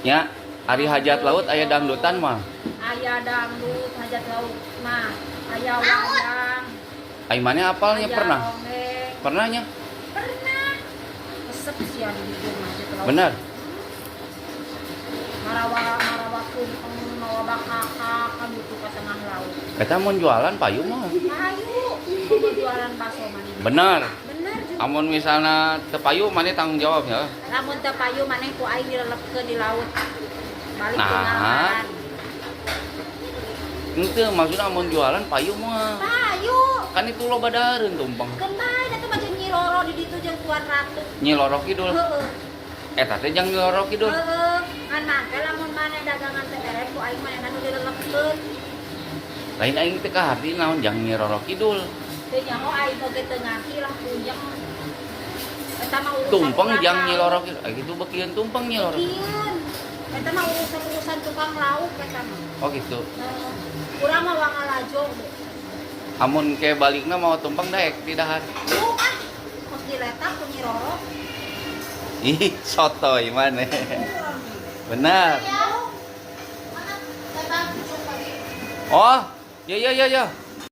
Ya, hari hajat laut aya dangdutan mah. Aya dangdut hajat laut mah. Aya wayang. Ai maneh apalnya aya pernah? dongeng. Pernahnya? Pernah. Resep sih anu di dieu mah hajat laut. Benar. Marawa kumpeng mawa bakakak kan gitu ka tengah laut. Eta mun jualan payung mah. Ayo, mau jualan bakso maneh. Benar. Bener juga. Amun misalna teu payu maneh tanggung jawab ya. Lamun teu payu maneh ku aing direlepkeun di laut. Balik ke Nah. ngaran. Henteu maksudna amun jualan payu mah. Payu. Kan itu loba dareun tumpeng. Keun bae eta mah jeung Nyi Roro di ditu jeung Tuan Ratu. Nyi Loro Kidul. Heeh. Eta teh jang Nyi Loro Kidul. Heeh. Ngan mangke lamun maneh dagangan teh eret ku aing maneh anu direlepkeun. Lain aing teh ka harti naon jang Nyi Loro Kidul. Teu nyaho aing oge teu ngarti lah puyeng. Eta mah urusan Tumpeng tukang jang Nyi lauk. Loro Kidul. Ai kitu beukeun tumpeng Nyi Loro. Beukeun. Eta mah urusan tukang lauk eta mah. Oh gitu. Heeh. Urang mah wangal lajong deh. Amun ke balikna mau tumpeng daek di dahar. Ah, mos diletak ku Nyi Roro. Ih, sotoy maneh. Benar. Oh, ya ya ya ya.